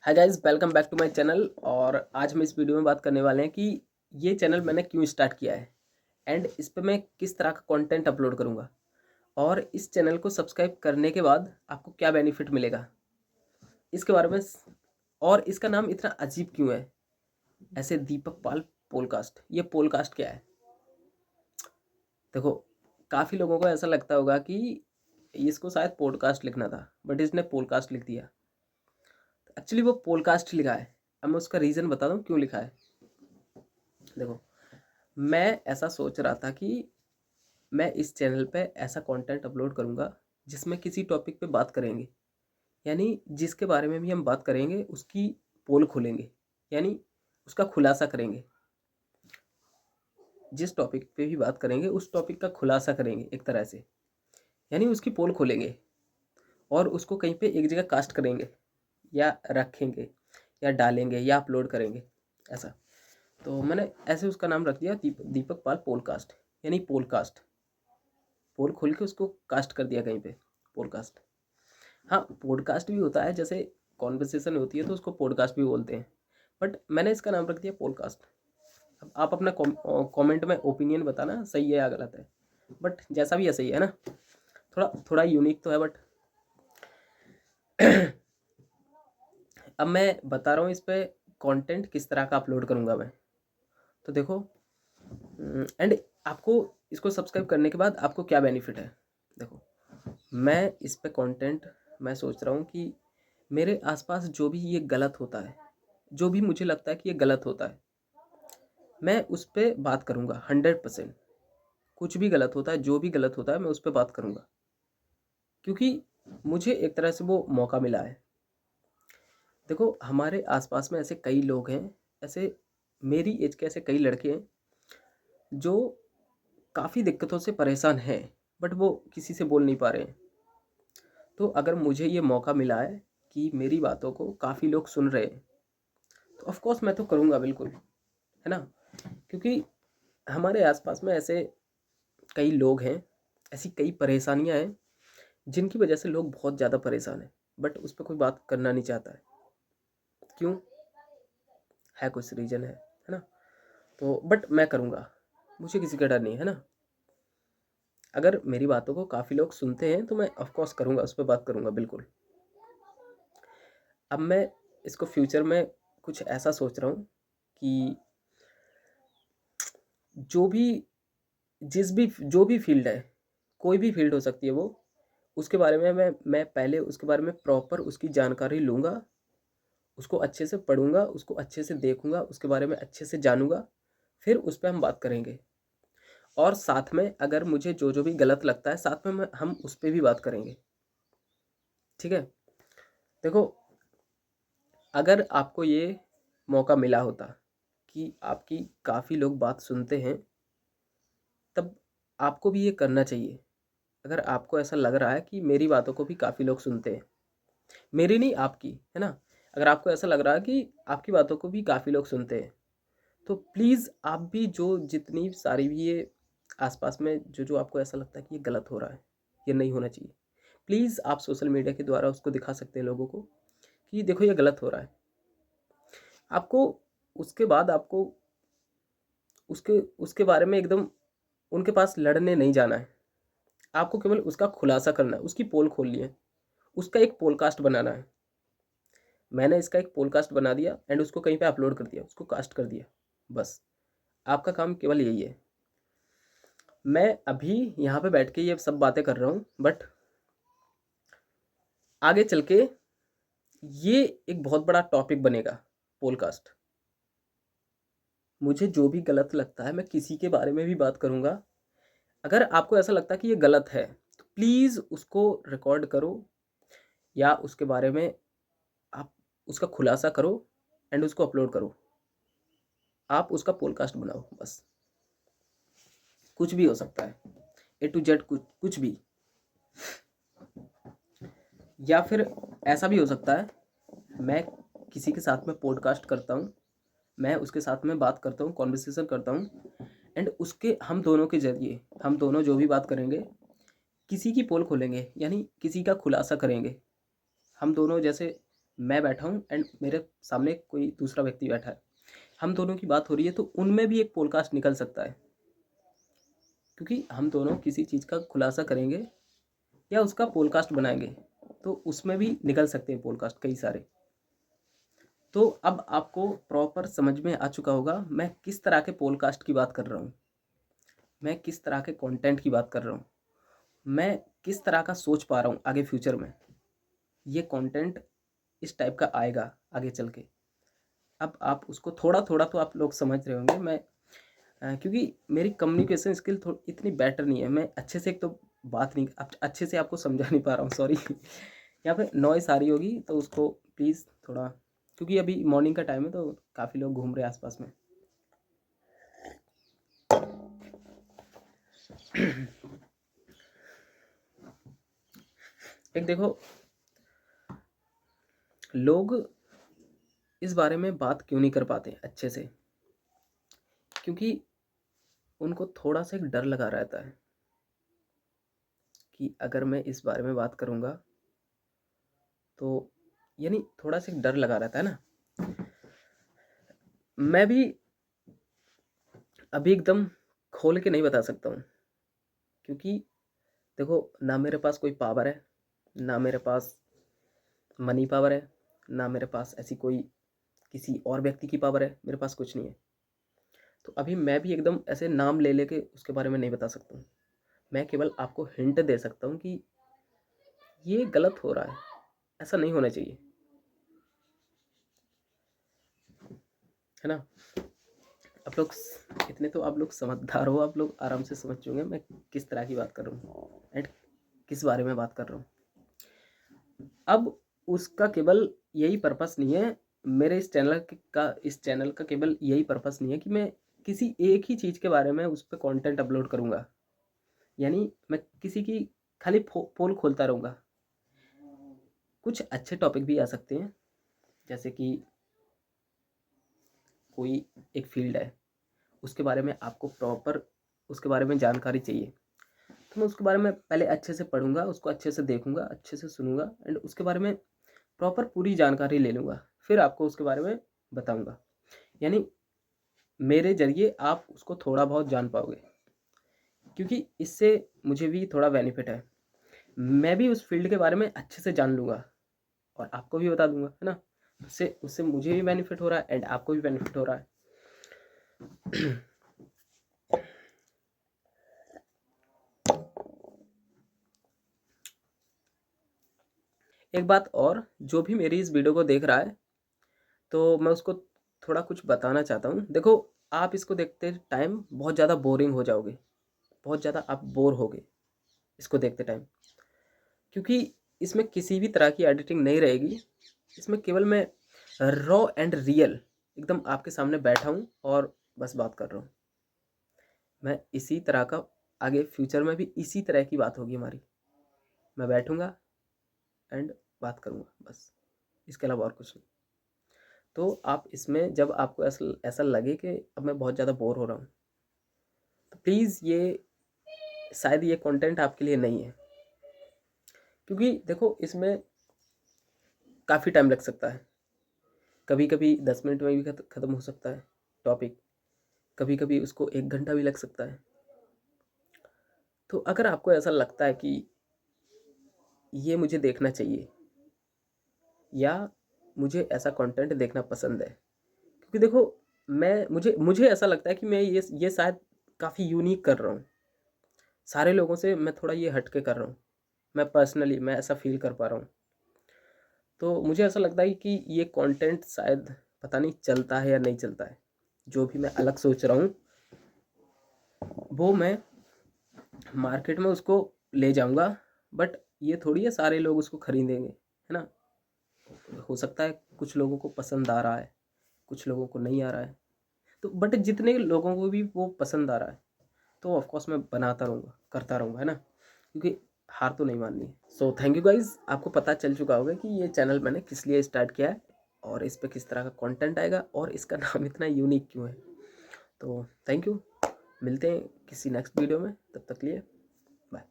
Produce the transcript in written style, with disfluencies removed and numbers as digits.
Hi guys, welcome back to my channel. और आज हम इस वीडियो में बात करने वाले हैं कि ये चैनल मैंने क्यों स्टार्ट किया है एंड इस पे मैं किस तरह का कंटेंट अपलोड करूँगा और इस चैनल को सब्सक्राइब करने के बाद आपको क्या बेनिफिट मिलेगा इसके बारे में। और इसका नाम इतना अजीब क्यों है ऐसे, दीपक पाल पॉडकास्ट। ये पॉडकास्ट क्या है? देखो, काफ़ी लोगों को ऐसा लगता होगा कि इसको शायद पॉडकास्ट लिखना था, बट इसने पॉडकास्ट लिख दिया। एक्चुअली वो पॉडकास्ट लिखा है। अब मैं उसका रीज़न बता दूँ क्यों लिखा है। देखो, मैं ऐसा सोच रहा था कि मैं इस चैनल पे ऐसा कंटेंट अपलोड करूँगा जिसमें किसी टॉपिक पे बात करेंगे, यानी जिसके बारे में भी हम बात करेंगे उसकी पोल खोलेंगे, यानी उसका खुलासा करेंगे। जिस टॉपिक पे भी बात करेंगे उस टॉपिक का खुलासा करेंगे एक तरह से, यानी उसकी पोल खोलेंगे और उसको कहीं पे एक जगह कास्ट करेंगे या रखेंगे या डालेंगे या अपलोड करेंगे, ऐसा। तो मैंने ऐसे उसका नाम रख दिया दीपक पाल पॉडकास्ट, यानी पॉडकास्ट। पोल खोल के उसको कास्ट कर दिया कहीं पे, पॉडकास्ट। हाँ, पॉडकास्ट भी होता है, जैसे कॉन्वर्सेशन होती है तो उसको पॉडकास्ट भी बोलते हैं, बट मैंने इसका नाम रख दिया पॉडकास्ट। अब आप अपना कमेंट में ओपिनियन बताना, सही है या गलत है, बट जैसा भी है सही है ना। थोड़ा थोड़ा यूनिक तो है, बट अब मैं बता रहा हूँ इस पे कंटेंट किस तरह का अपलोड करूँगा मैं। तो देखो, एंड आपको इसको सब्सक्राइब करने के बाद आपको क्या बेनिफिट है। देखो, मैं इस पे कंटेंट मैं सोच रहा हूँ कि मेरे आसपास जो भी ये गलत होता है, जो भी मुझे लगता है कि ये गलत होता है, मैं उस पर बात करूँगा 100%। कुछ भी गलत होता है, जो भी गलत होता है, मैं उस पर बात करूँगा, क्योंकि मुझे एक तरह से वो मौका मिला है। देखो, हमारे आसपास में ऐसे कई लोग हैं, ऐसे मेरी एज के ऐसे कई लड़के हैं जो काफ़ी दिक्कतों से परेशान हैं, बट वो किसी से बोल नहीं पा रहे हैं। तो अगर मुझे ये मौका मिला है कि मेरी बातों को काफ़ी लोग सुन रहे हैं, तो ऑफ कोर्स मैं तो करूँगा बिल्कुल, है ना। क्योंकि हमारे आसपास में ऐसे कई लोग हैं, ऐसी कई परेशानियां हैं जिनकी वजह से लोग बहुत ज़्यादा परेशान हैं, बट उस पर कोई बात करना नहीं चाहता है। क्यों? है कुछ रीज़न है ना। तो बट मैं करूँगा, मुझे किसी का डर नहीं है ना। अगर मेरी बातों को काफ़ी लोग सुनते हैं तो मैं ऑफ कोर्स करूँगा, उस पर बात करूँगा बिल्कुल। अब मैं इसको फ्यूचर में कुछ ऐसा सोच रहा हूँ कि जो भी जो भी फील्ड है, कोई भी फील्ड हो सकती है वो, उसके बारे में मैं पहले उसके बारे में प्रॉपर उसकी जानकारी लूँगा, उसको अच्छे से पढ़ूँगा, उसको अच्छे से देखूँगा, उसके बारे में अच्छे से जानूँगा, फिर उस पे हम बात करेंगे। और साथ में अगर मुझे जो जो भी गलत लगता है, साथ में हम उस पे भी बात करेंगे, ठीक है। देखो, अगर आपको ये मौका मिला होता कि आपकी काफ़ी लोग बात सुनते हैं, तब आपको भी ये करना चाहिए। अगर आपको ऐसा लग रहा है कि मेरी बातों को भी काफ़ी लोग सुनते हैं, मेरी नहीं आपकी, है ना। अगर आपको ऐसा लग रहा है कि आपकी बातों को भी काफ़ी लोग सुनते हैं, तो प्लीज़ आप भी जो जितनी सारी भी ये आसपास में जो जो आपको ऐसा लगता है कि ये गलत हो रहा है, ये नहीं होना चाहिए, प्लीज़ आप सोशल मीडिया के द्वारा उसको दिखा सकते हैं लोगों को कि देखो ये गलत हो रहा है। आपको उसके बाद आपको उसके उसके बारे में एकदम उनके पास लड़ने नहीं जाना है। आपको केवल उसका खुलासा करना है, उसकी पोल खोलनी है, उसका एक पॉडकास्ट बनाना है। मैंने इसका एक पॉडकास्ट बना दिया एंड उसको कहीं पे अपलोड कर दिया, उसको कास्ट कर दिया, बस। आपका काम केवल यही है। मैं अभी यहाँ पे बैठ के ये सब बातें कर रहा हूँ, बट आगे चल के ये एक बहुत बड़ा टॉपिक बनेगा, पॉडकास्ट। मुझे जो भी गलत लगता है मैं किसी के बारे में भी बात करूँगा। अगर आपको ऐसा लगता है कि ये गलत है, तो प्लीज़ उसको रिकॉर्ड करो या उसके बारे में आप उसका खुलासा करो एंड उसको अपलोड करो। आप उसका पॉडकास्ट बनाओ, बस। कुछ भी हो सकता है, ए टू जेड, कुछ कुछ भी। या फिर ऐसा भी हो सकता है, मैं किसी के साथ में पॉडकास्ट करता हूँ, मैं उसके साथ में बात करता हूँ, कॉन्वर्सेशन करता हूँ, एंड उसके हम दोनों के ज़रिए हम दोनों जो भी बात करेंगे, किसी की पोल खोलेंगे, यानी किसी का खुलासा करेंगे। हम दोनों जैसे मैं बैठा हूँ एंड मेरे सामने कोई दूसरा व्यक्ति बैठा है, हम दोनों की बात हो रही है, तो उनमें भी एक पॉडकास्ट निकल सकता है, क्योंकि हम दोनों किसी चीज़ का खुलासा करेंगे या उसका पॉडकास्ट बनाएंगे, तो उसमें भी निकल सकते हैं पॉडकास्ट कई सारे। तो अब आपको प्रॉपर समझ में आ चुका होगा मैं किस तरह के पॉडकास्ट की बात कर रहा हूँ, मैं किस तरह के कंटेंट की बात कर रहा हूँ, मैं किस तरह का सोच पा रहा हूँ आगे फ्यूचर में। ये कंटेंट इस टाइप का आएगा आगे चल के। अब आप उसको थोड़ा थोड़ा तो आप लोग समझ रहे होंगे। मैं क्योंकि मेरी कम्युनिकेशन स्किल इतनी बेटर नहीं है, मैं अच्छे से एक तो बात नहीं अच्छे से आपको समझा नहीं पा रहा हूँ, सॉरी। यहाँ पे नॉइस आ रही होगी तो उसको प्लीज़ थोड़ा, क्योंकि अभी मॉर्निंग का टाइम है तो काफ़ी लोग घूम रहे हैं आसपास में। एक देखो, लोग इस बारे में बात क्यों नहीं कर पाते अच्छे से, क्योंकि उनको थोड़ा सा एक डर लगा रहता है कि अगर मैं इस बारे में बात करूँगा तो, यानी थोड़ा सा एक डर लगा रहता है ना। मैं भी अभी एकदम खोल के नहीं बता सकता हूँ, क्योंकि देखो, ना मेरे पास कोई पावर है, ना मेरे पास मनी पावर है, ना मेरे पास ऐसी कोई किसी और व्यक्ति की पावर है, मेरे पास कुछ नहीं है। तो अभी मैं भी एकदम ऐसे नाम ले लेके उसके बारे में नहीं बता सकता हूँ। मैं केवल आपको हिंट दे सकता हूँ कि ये गलत हो रहा है, ऐसा नहीं होना चाहिए, है ना। आप लोग इतने तो आप लोग समझदार हो, आप लोग आराम से समझ चुके मैं किस तरह की बात कर रहा हूँ एंड किस बारे में बात कर रहा हूँ। अब उसका केवल यही पर्पस नहीं है, मेरे इस चैनल का केवल यही पर्पस नहीं है कि मैं किसी एक ही चीज़ के बारे में उस पर कंटेंट अपलोड करूँगा, यानी मैं किसी की खाली पोल खोलता रहूँगा। कुछ अच्छे टॉपिक भी आ सकते हैं, जैसे कि कोई एक फील्ड है, उसके बारे में आपको प्रॉपर उसके बारे में जानकारी चाहिए, तो मैं उसके बारे में पहले अच्छे से पढ़ूंगा, उसको अच्छे से देखूंगा, अच्छे से सुनूंगा एंड उसके बारे में प्रॉपर पूरी जानकारी ले लूँगा, फिर आपको उसके बारे में बताऊंगा। यानी मेरे ज़रिए आप उसको थोड़ा बहुत जान पाओगे, क्योंकि इससे मुझे भी थोड़ा बेनिफिट है। मैं भी उस फील्ड के बारे में अच्छे से जान लूँगा और आपको भी बता दूंगा, है ना। उससे उससे मुझे भी बेनिफिट हो रहा है एंड आपको भी बेनिफिट हो रहा है। एक बात और, जो भी मेरी इस वीडियो को देख रहा है तो मैं उसको थोड़ा कुछ बताना चाहता हूँ। देखो, आप इसको देखते टाइम बहुत ज़्यादा बोरिंग हो जाओगे, बहुत ज़्यादा आप बोर होगे इसको देखते टाइम, क्योंकि इसमें किसी भी तरह की एडिटिंग नहीं रहेगी। इसमें केवल मैं रॉ एंड रियल एकदम आपके सामने बैठा हूँ और बस बात कर रहा हूँ। मैं इसी तरह का आगे फ्यूचर में भी इसी तरह की बात होगी हमारी। मैं बैठूँगा एंड बात करूँगा, बस इसके अलावा और कुछ नहीं। तो आप इसमें जब आपको ऐसा ऐसा लगे कि अब मैं बहुत ज़्यादा बोर हो रहा हूँ, तो प्लीज़ ये शायद ये कंटेंट आपके लिए नहीं है, क्योंकि देखो इसमें काफ़ी टाइम लग सकता है। कभी कभी 10 मिनट में भी ख़त्म हो सकता है टॉपिक, कभी कभी उसको 1 घंटा भी लग सकता है। तो अगर आपको ऐसा लगता है कि ये मुझे देखना चाहिए या मुझे ऐसा कंटेंट देखना पसंद है, क्योंकि देखो मैं मुझे मुझे ऐसा लगता है कि मैं ये शायद काफ़ी यूनिक कर रहा हूँ, सारे लोगों से मैं थोड़ा ये हट के कर रहा हूँ। मैं पर्सनली मैं ऐसा फील कर पा रहा हूँ। तो मुझे ऐसा लगता है कि ये कंटेंट शायद पता नहीं चलता है या नहीं चलता है। जो भी मैं अलग सोच रहा हूँ वो मैं मार्केट में उसको ले जाऊंगा, बट ये थोड़ी है सारे लोग उसको खरीदेंगे, है ना। हो सकता है कुछ लोगों को पसंद आ रहा है, कुछ लोगों को नहीं आ रहा है, तो बट जितने लोगों को भी वो पसंद आ रहा है तो ऑफकोर्स मैं बनाता रहूँगा, करता रहूँगा, है ना, क्योंकि हार तो नहीं माननी है। सो थैंक यू गाइज, आपको पता चल चुका होगा कि ये चैनल मैंने किस लिए स्टार्ट किया है और इस पर किस तरह का कंटेंट आएगा और इसका नाम इतना यूनिक क्यों है। तो थैंक यू, मिलते हैं किसी नेक्स्ट वीडियो में, तब तक लिए बाय।